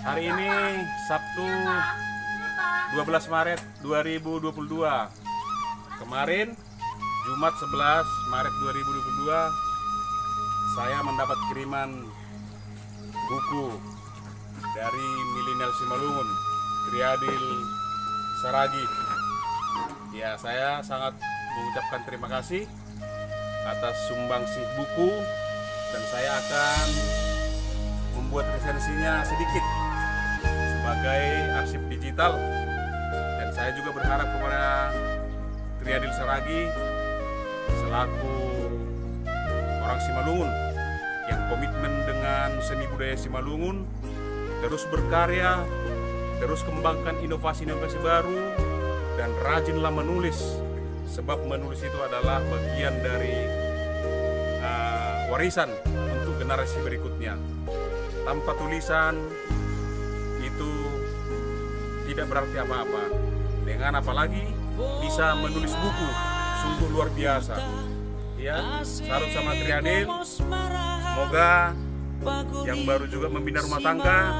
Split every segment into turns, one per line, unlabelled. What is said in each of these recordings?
Hari ini Sabtu 12 Maret 2022. Kemarin Jumat 11 Maret 2022 saya mendapat kiriman buku dari Milenial Simalungun, Triadil Saragi. Ya, saya sangat mengucapkan terima kasih atas sumbangsih buku, dan saya akan membuat resensinya sedikit sebagai arsip digital. Dan saya juga berharap kepada Triadil Saragi selaku orang Simalungun yang komitmen dengan seni budaya Simalungun, terus berkarya, terus kembangkan inovasi-inovasi baru, dan rajinlah menulis, sebab menulis itu adalah bagian dari warisan untuk generasi berikutnya. Tanpa tulisan itu tidak berarti apa-apa. Dengan apalagi bisa menulis buku, sungguh luar biasa. Ya, salut sama Triadil. Semoga yang baru juga membina rumah tangga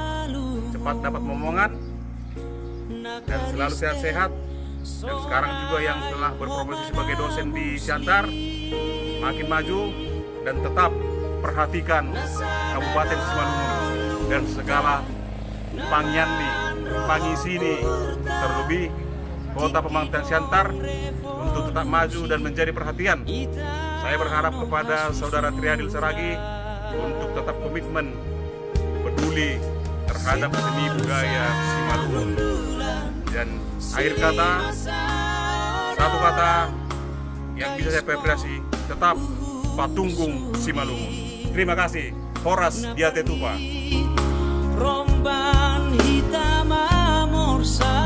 cepat dapat momongan dan selalu sehat-sehat. Dan sekarang juga yang telah berprofesi sebagai dosen di Siantar semakin maju, dan tetap perhatikan Kabupaten Simalungun dan segala pangyandi, pangisini, terlebih Kota Pemanggilan Siantar untuk tetap maju dan menjadi perhatian. Saya berharap kepada saudara Triadil Saragi untuk tetap komitmen peduli terhadap seni budaya Simalungun. Dan akhir kata, satu kata yang bisa saya apresiasi, tetap Patunggung Simalungun. Terima kasih. Horas Diatetupa.
Romban hitam amorsa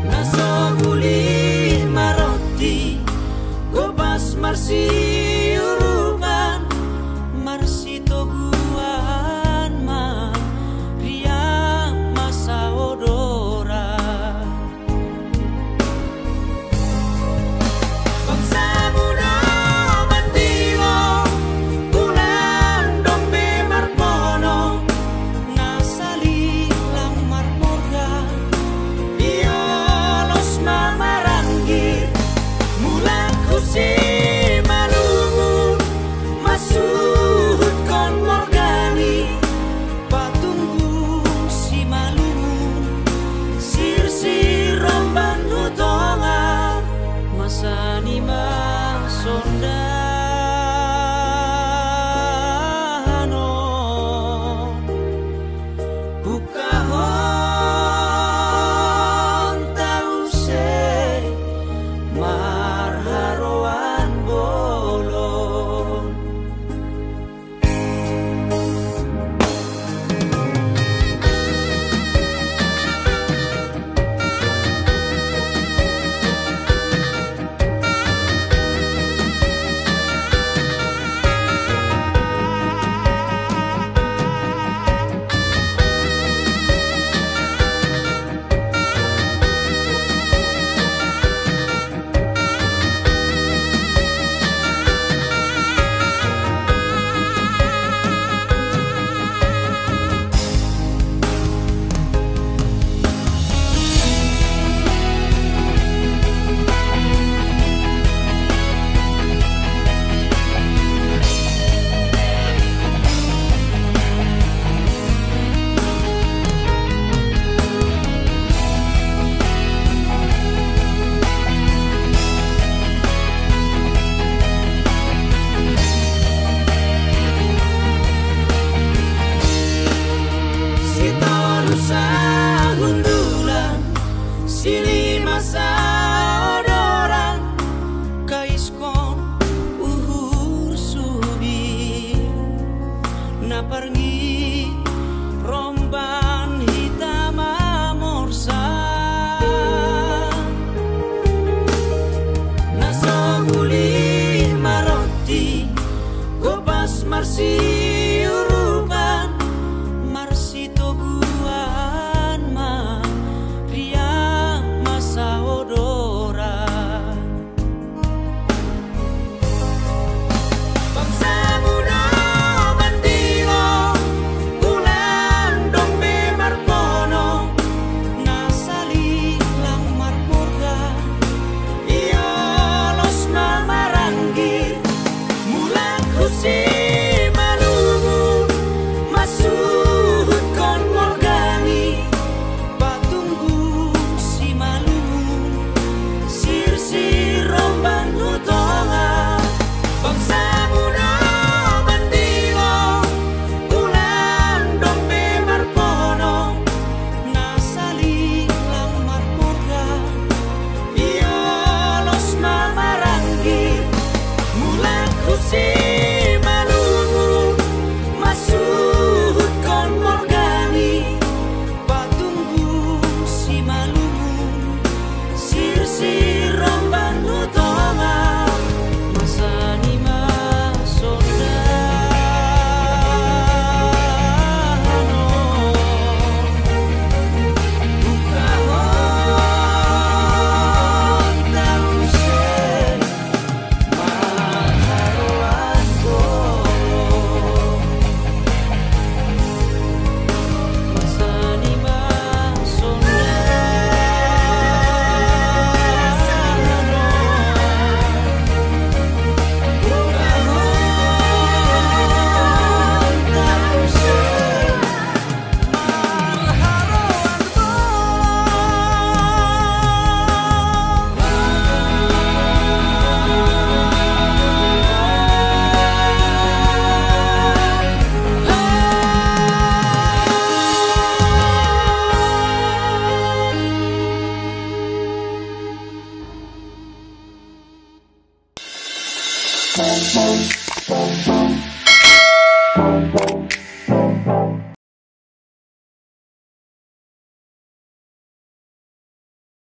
Nasoguli maroti Gobas marsi uruban Marsi toguan ma Ria masa odora Bangsa muda bantiwo Bulan dombe marpono Nasali lang marmorga Diolos mamarangi Mulang kusi malungun Masud kon morgani Patunggung si malungun Sir-sir romban hutongan Masani masondano Bukahon tause marharoan bolon Hundulan sili masa odoran kaiskon uhur subi naparngi romban hitam amorsa nasoguli maroti gobas marsi uruban marsi toguan ma ria masa odora Bangsa muda bantiwo Bye.